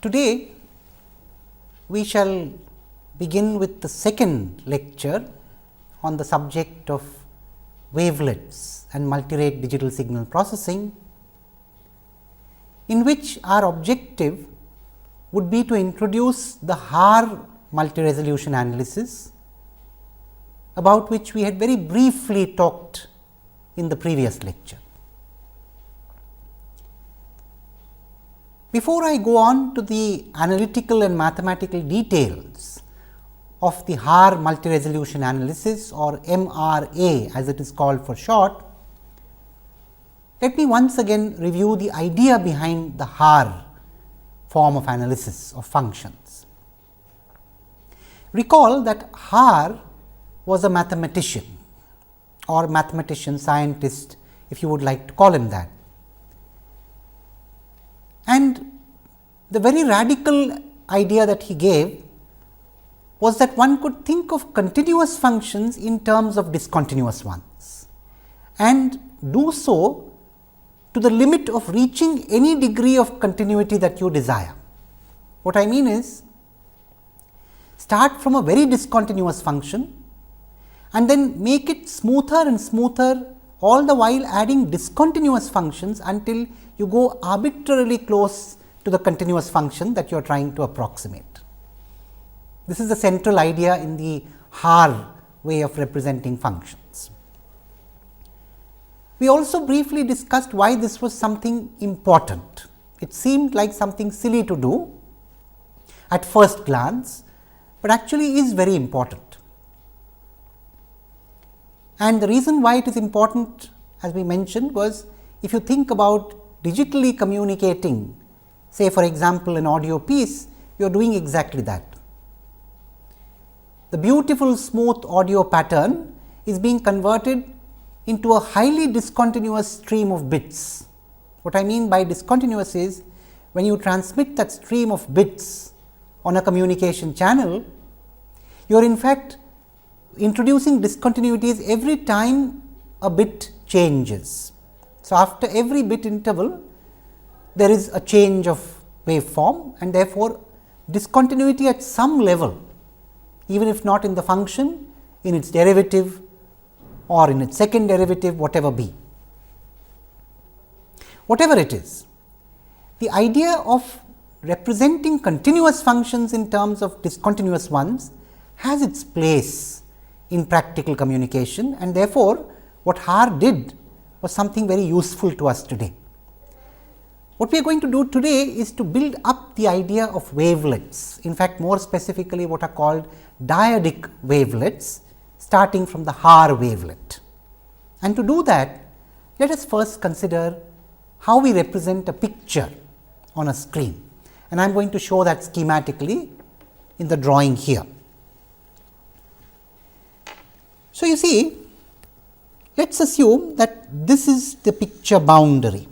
Today, we shall begin with the second lecture on the subject of wavelets and multirate digital signal processing, in which our objective would be to introduce the Haar multi-resolution analysis, about which we had very briefly talked in the previous lecture. Before I go on to the analytical and mathematical details of the Haar multi-resolution analysis, or MRA as it is called for short, let me once again review the idea behind the Haar form of analysis of functions. Recall that Haar was a mathematician or mathematician scientist, if you would like to call him that. And the very radical idea that he gave was that one could think of continuous functions in terms of discontinuous ones, and do so to the limit of reaching any degree of continuity that you desire. What I mean is, start from a very discontinuous function and then make it smoother and smoother, all the while adding discontinuous functions until you go arbitrarily close to the continuous function that you are trying to approximate. This is the central idea in the Haar way of representing functions. We also briefly discussed why this was something important. It seemed like something silly to do at first glance, but actually is very important. And the reason why it is important, as we mentioned, was if you think about digitally communicating, say for example, an audio piece, you are doing exactly that. The beautiful smooth audio pattern is being converted into a highly discontinuous stream of bits. What I mean by discontinuous is, when you transmit that stream of bits on a communication channel, you are in fact introducing discontinuities every time a bit changes. So, after every bit interval, there is a change of waveform, and therefore, discontinuity at some level, even if not in the function, in its derivative or in its second derivative, whatever be. Whatever it is, the idea of representing continuous functions in terms of discontinuous ones has its place in practical communication, and therefore, what Haar did was something very useful to us today. What we are going to do today is to build up the idea of wavelets, in fact, more specifically what are called dyadic wavelets, starting from the Haar wavelet. And to do that, let us first consider how we represent a picture on a screen, and I am going to show that schematically in the drawing here. So, you see, let us assume that this is the picture boundary.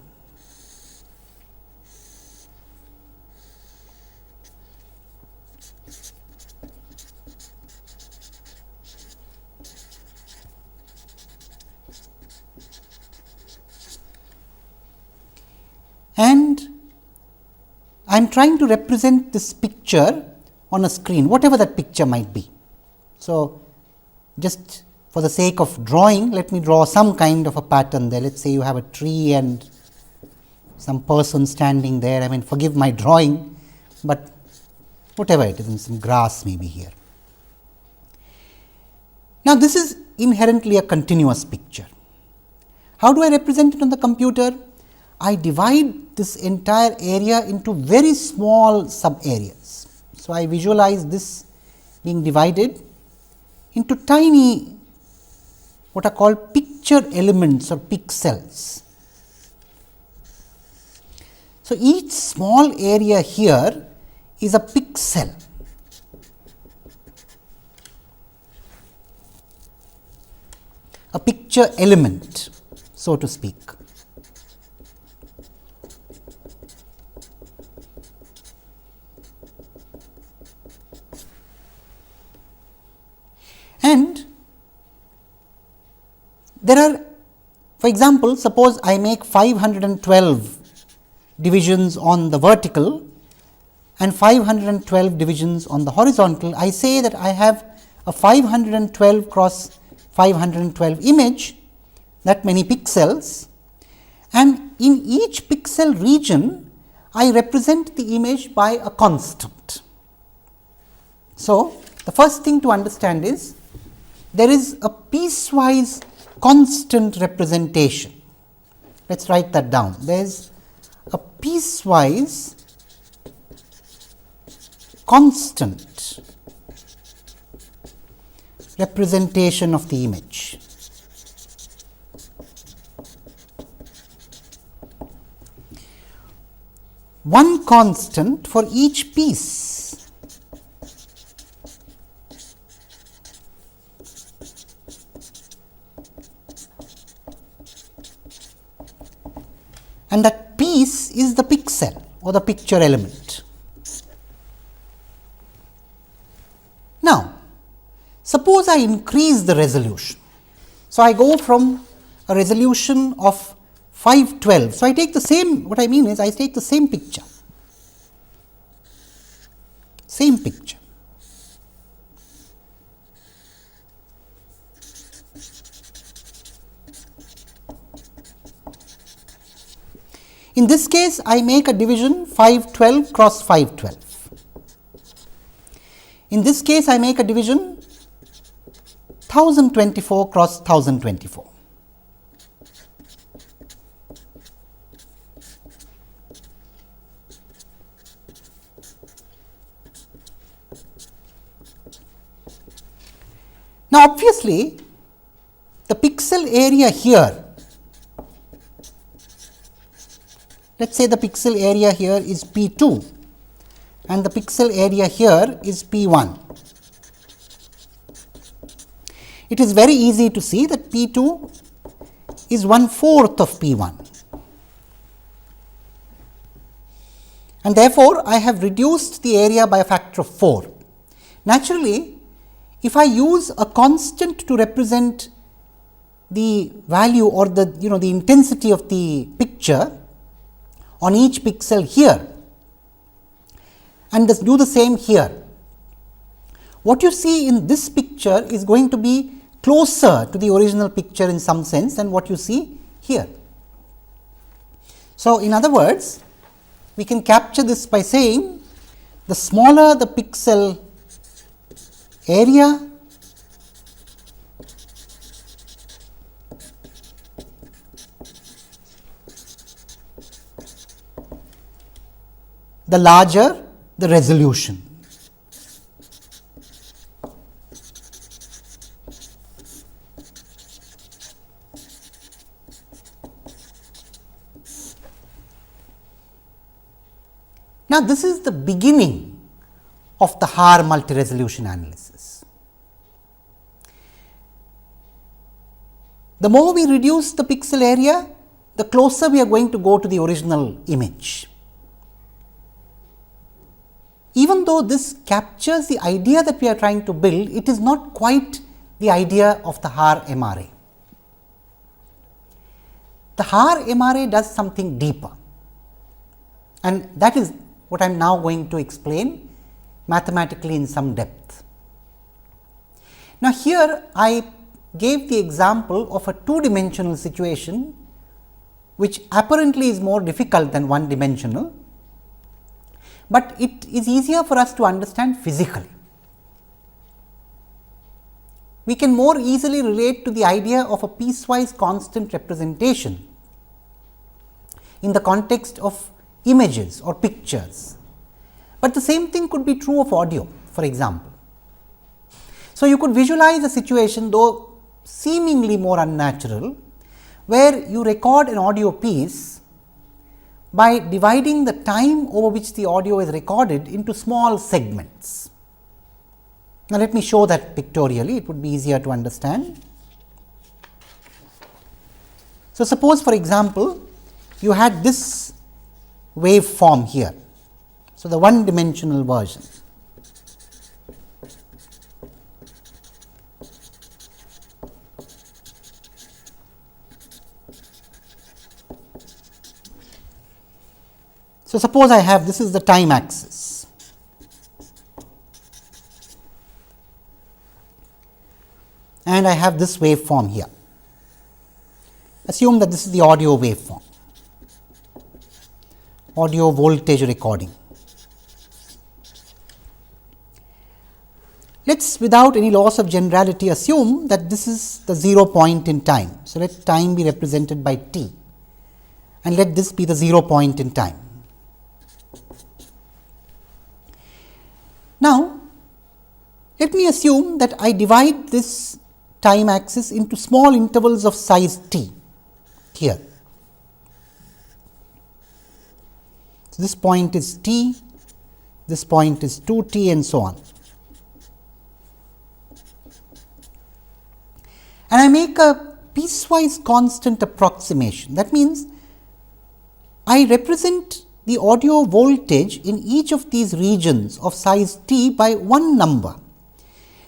And I am trying to represent this picture on a screen, whatever that picture might be. So, just for the sake of drawing, let me draw some kind of a pattern there. Let us say you have a tree and some person standing there. I mean, forgive my drawing, but whatever it is, and some grass maybe here. Now, this is inherently a continuous picture. How do I represent it on the computer? I divide this entire area into very small sub areas. So, I visualize this being divided into tiny, what are called picture elements or pixels. So, each small area here is a pixel. A picture element, so to speak. And there are, for example, suppose I make 512 divisions on the vertical, and 512 divisions on the horizontal, I say that I have a 512 cross 512 image, that many pixels, and in each pixel region I represent the image by a constant. So, the first thing to understand is there is a piecewise constant representation. Let us write that down. There is a piecewise constant representation of the image. One constant for each piece. And that piece is the pixel or the picture element. Now, suppose I increase the resolution. So, I go from a resolution of 512. So, I take the same, what I mean is I take the same picture, In this case, I make a division 512 cross 512. In this case, I make a division 1024 cross 1024. Now, obviously, the pixel area here, let us say the pixel area here is P 2 and the pixel area here is P 1. It is very easy to see that P 2 is 1/4 of P 1, and therefore, I have reduced the area by a factor of 4. Naturally, if I use a constant to represent the value or the the intensity of the picture on each pixel here, and do the same here, what you see in this picture is going to be closer to the original picture in some sense than what you see here. So, in other words, we can capture this by saying the smaller the pixel area, the larger the resolution. Now, this is the beginning of the Haar multi-resolution analysis. The more we reduce the pixel area, the closer we are going to go to the original image. Even though this captures the idea that we are trying to build, it is not quite the idea of the Haar MRA. The Haar MRA does something deeper, and that is what I am now going to explain mathematically in some depth. Now, here I gave the example of a two-dimensional situation, which apparently is more difficult than one-dimensional, but it is easier for us to understand physically. We can more easily relate to the idea of a piecewise constant representation in the context of images or pictures, but the same thing could be true of audio, for example. So, you could visualize a situation, though seemingly more unnatural, where you record an audio piece by dividing the time over which the audio is recorded into small segments. Now, let me show that pictorially, it would be easier to understand. So, suppose for example, you had this waveform here. So, the one dimensional version. So, suppose I have this is the time axis. and I have this waveform here. Assume that this is the audio waveform, audio voltage recording. Let us, without any loss of generality, assume that this is the 0 point in time. So, let time be represented by t, and let this be the 0 point in time. Now, let me assume that I divide this time axis into small intervals of size t here. So, this point is t, this point is 2t, and so on. And I make a piecewise constant approximation. That means, I represent the audio voltage in each of these regions of size t by one number.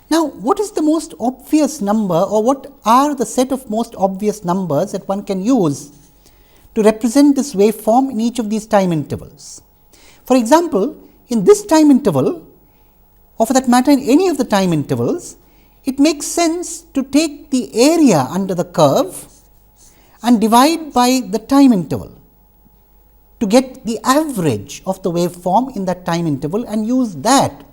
Now, what is the most obvious number, or what are the set of most obvious numbers that one can use to represent this waveform in each of these time intervals? For example, in this time interval, or for that matter in any of the time intervals, it makes sense to take the area under the curve and divide by the time interval to get the average of the waveform in that time interval, and use that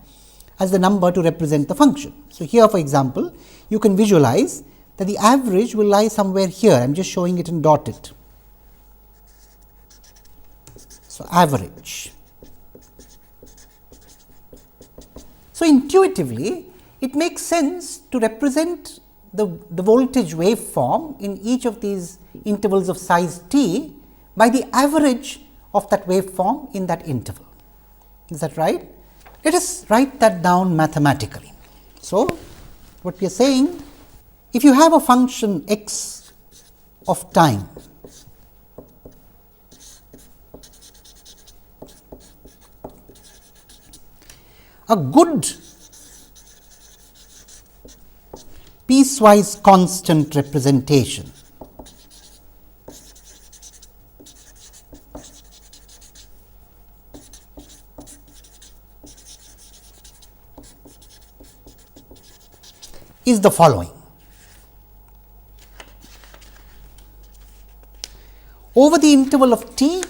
as the number to represent the function. So, here for example, you can visualize that the average will lie somewhere here. I am just showing it in dotted. So, average. So, intuitively it makes sense to represent the voltage waveform in each of these intervals of size t by the average of that waveform in that interval. Is that right? Let us write that down mathematically. So, what we are saying, if you have a function x of time, a good piecewise constant representation is the following. Over the interval of t,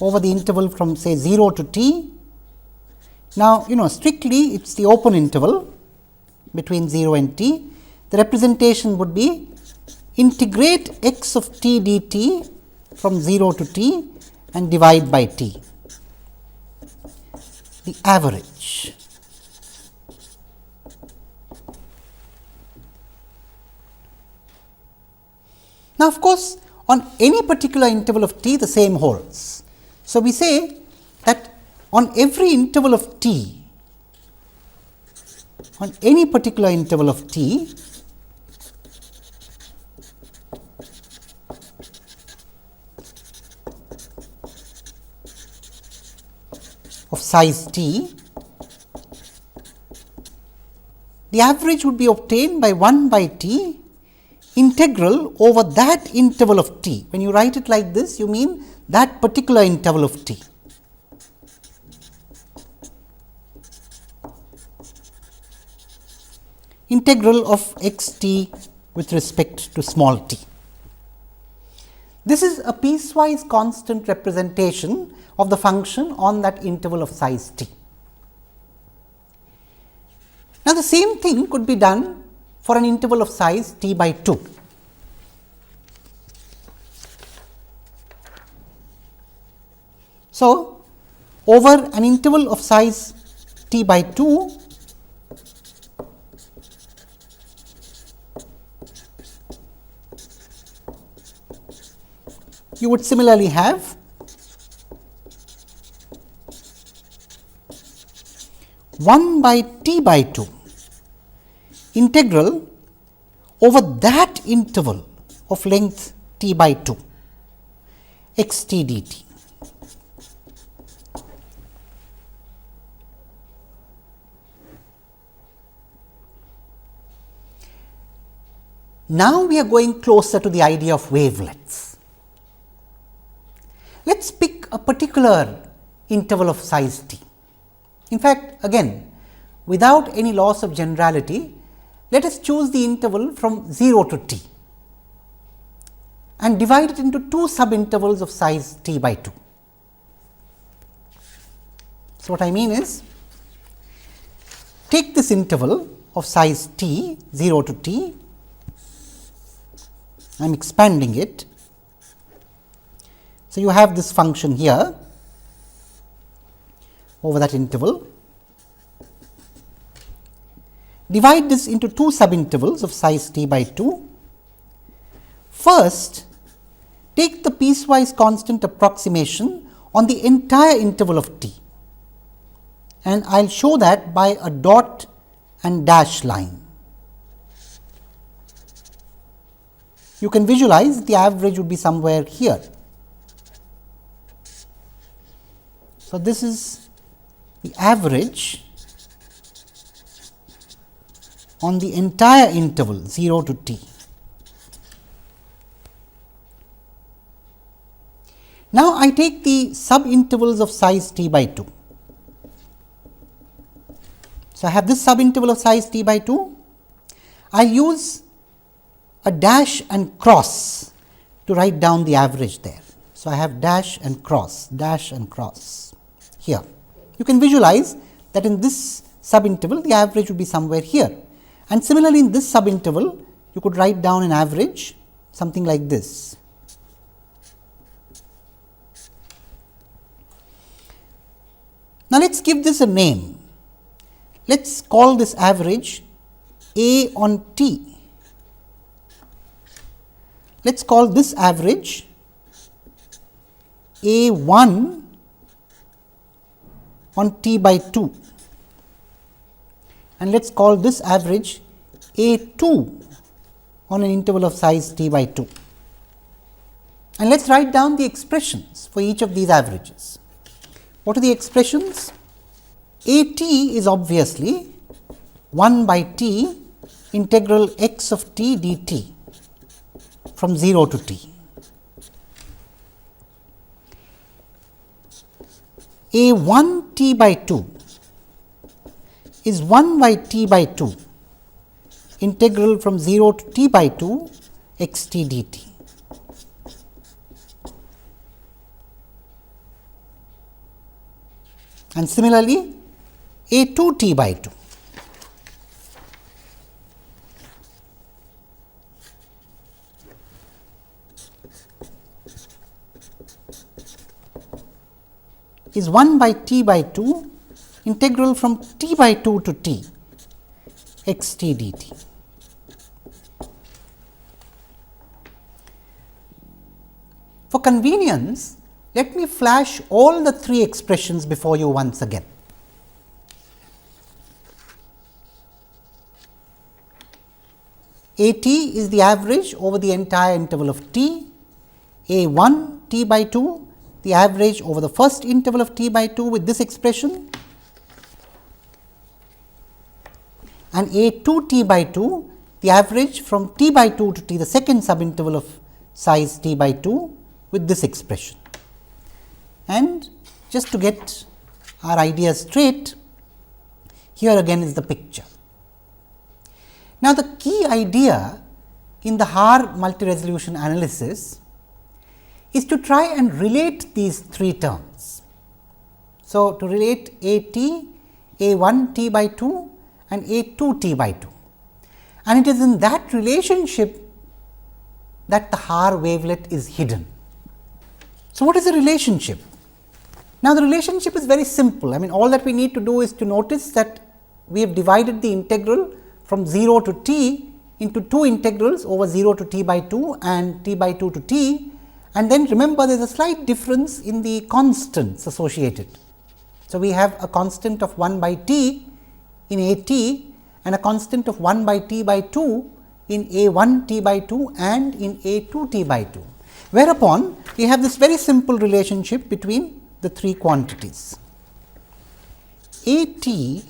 over the interval from say 0 to t, now strictly it is the open interval between 0 and t, the representation would be integrate x of t dt from 0 to t and divide by t, the average. Now, of course, on any particular interval of t the same holds. So, we say that on every interval of t, on any particular interval of t, of size t, the average would be obtained by 1 by t integral over that interval of t. When you write it like this, you mean that particular interval of t. Integral of x t with respect to small t. This is a piecewise constant representation of the function on that interval of size t. Now, the same thing could be done for an interval of size t by 2. So, over an interval of size t by 2, you would similarly have one by t by 2 integral over that interval of length t by 2 x t dt. Now, we are going closer to the idea of wavelets. Let us pick a particular interval of size t. In fact, again without any loss of generality, let us choose the interval from 0 to t and divide it into two subintervals of size t by 2. So, what I mean is, take this interval of size t 0 to t, I am expanding it. So, you have this function here over that interval. Divide this into two subintervals of size t by 2. First, take the piecewise constant approximation on the entire interval of t, and I will show that by a dot and dash line. You can visualize the average would be somewhere here. So, this is the average on the entire interval 0 to t. Now, I take the subintervals of size t by 2. So, I have this subinterval of size t by 2. I use a dash and cross to write down the average there. So, I have dash and cross here. You can visualize that in this subinterval the average would be somewhere here, and similarly in this subinterval you could write down an average something like this. Now, let us give this a name. Let us call this average A on t. Let us call this average A 1 on t by 2, and let us call this average A 2 on an interval of size t by 2, and let us write down the expressions for each of these averages. What are the expressions? A t is obviously 1 by t integral x of t dt from 0 to t. A 1 t by 2 is 1 by t by 2 integral from 0 to t by 2 x t dt. And similarly, A 2 t by 2 is 1 by t by 2 integral from t by 2 to t x t dt. For convenience, let me flash all the three expressions before you once again. A t is the average over the entire interval of t, A 1 t by 2 the average over the first interval of t by 2 with this expression, and A 2 t by 2 the average from t by 2 to t the second subinterval of size t by 2 with this expression. And just to get our ideas straight, here again is the picture. Now, the key idea in the Haar multi-resolution analysis is to try and relate these three terms. So, to relate A t, A 1 t by 2 and A 2 t by 2, and it is in that relationship that the Haar wavelet is hidden. So, what is the relationship? Now, the relationship is very simple. I mean, all that we need to do is to notice that we have divided the integral from 0 to t into two integrals over 0 to t by 2 and t by 2 to t, and then remember there is a slight difference in the constants associated. So, we have a constant of 1 by t in A t and a constant of 1 by t by 2 in A 1 t by 2 and in A 2 t by 2, whereupon we have this very simple relationship between the three quantities. A t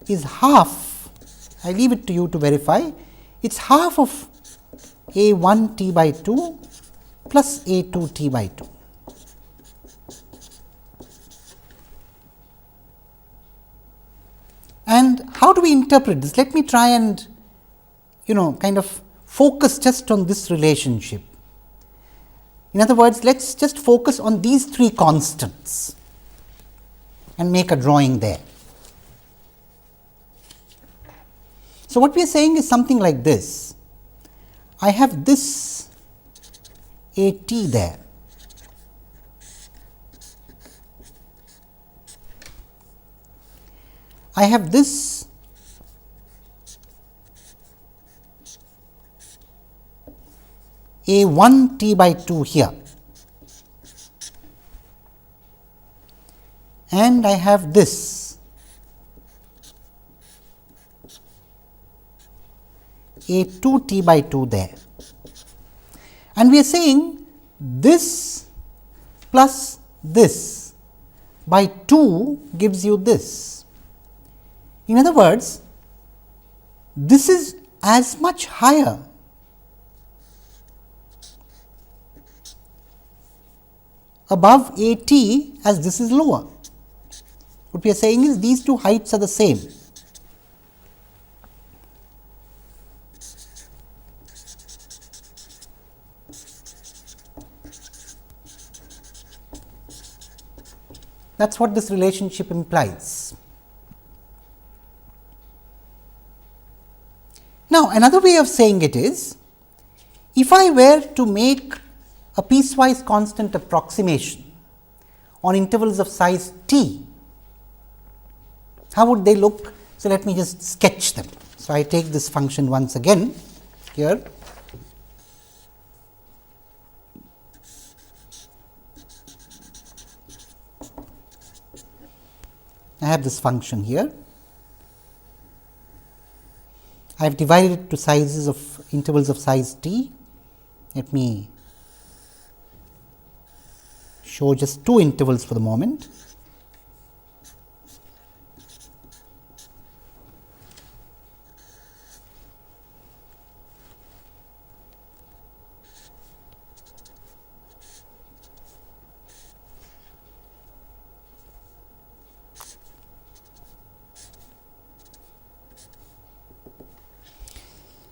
is half, I leave it to you to verify, it is half of A 1 t by 2 plus A 2 t by 2. And how do we interpret this? Let me try and kind of focus just on this relationship. In other words, let us just focus on these three constants and make a drawing there. So, what we are saying is something like this. I have this A t there. I have this A 1 t by 2 here, and I have this A 2 t by 2 there, and we are saying this plus this by 2 gives you this. In other words, this is as much higher above A t as this is lower. What we are saying is these two heights are the same. That is what this relationship implies. Now, another way of saying it is, if I were to make a piecewise constant approximation on intervals of size t, how would they look? So, let me just sketch them. So, I take this function once again here. I have this function here. I have divided it to sizes of intervals of size t. Let me show just two intervals for the moment.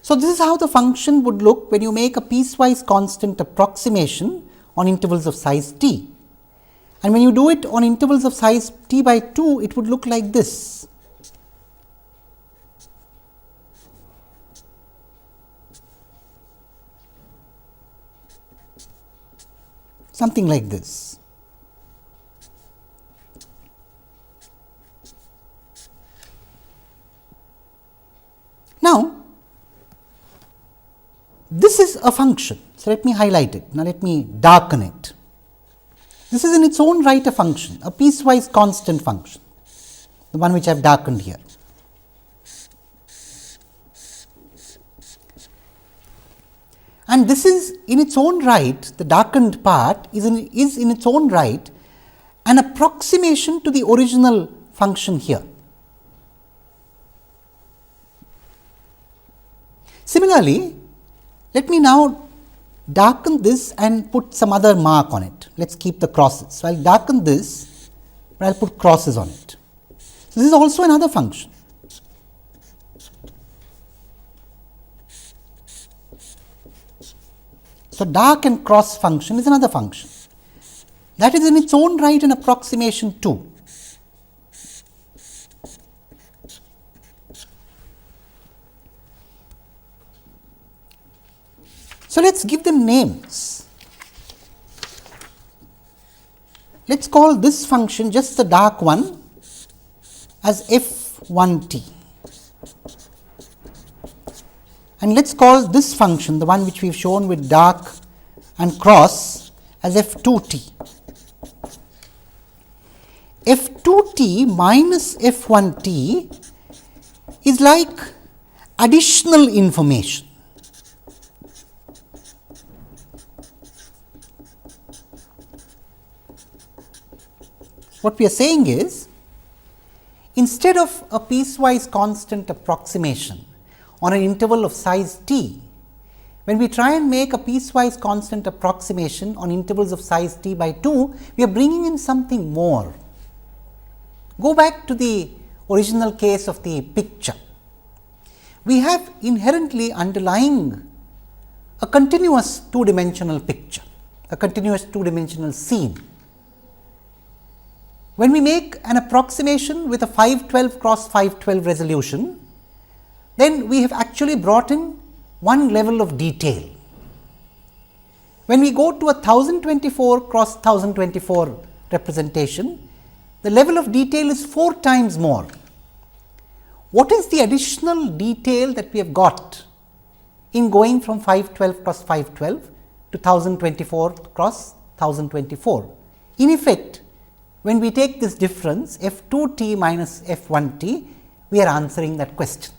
So, this is how the function would look when you make a piecewise constant approximation on intervals of size t. And when you do it on intervals of size t by 2, it would look like this. Something like this. Now, this is a function. So, let me highlight it. Now, let me darken it. This is in its own right a function, a piecewise constant function, the one which I have darkened here. And this is in its own right, the darkened part is in its own right an approximation to the original function here. Similarly, let me now darken this and put some other mark on it. Let us keep the crosses. So, I will darken this, but I will put crosses on it. So, this is also another function. So, dark and cross function is another function. That is in its own right an approximation too. So, let us give them names. Let us call this function, just the dark one, as f1t, and let us call this function, the one which we have shown with dark and cross, as f2t. f2t minus f1t is like additional information. What we are saying is, instead of a piecewise constant approximation on an interval of size t, when we try and make a piecewise constant approximation on intervals of size t by 2, we are bringing in something more. Go back to the original case of the picture, we have inherently underlying a continuous two-dimensional picture, a continuous two-dimensional scene. When we make an approximation with a 512 cross 512 resolution, then we have actually brought in one level of detail. When we go to a 1024 cross 1024 representation, the level of detail is 4 times more. What is the additional detail that we have got in going from 512 cross 512 to 1024 cross 1024? In effect, when we take this difference f 2 t minus f 1 t, we are answering that question.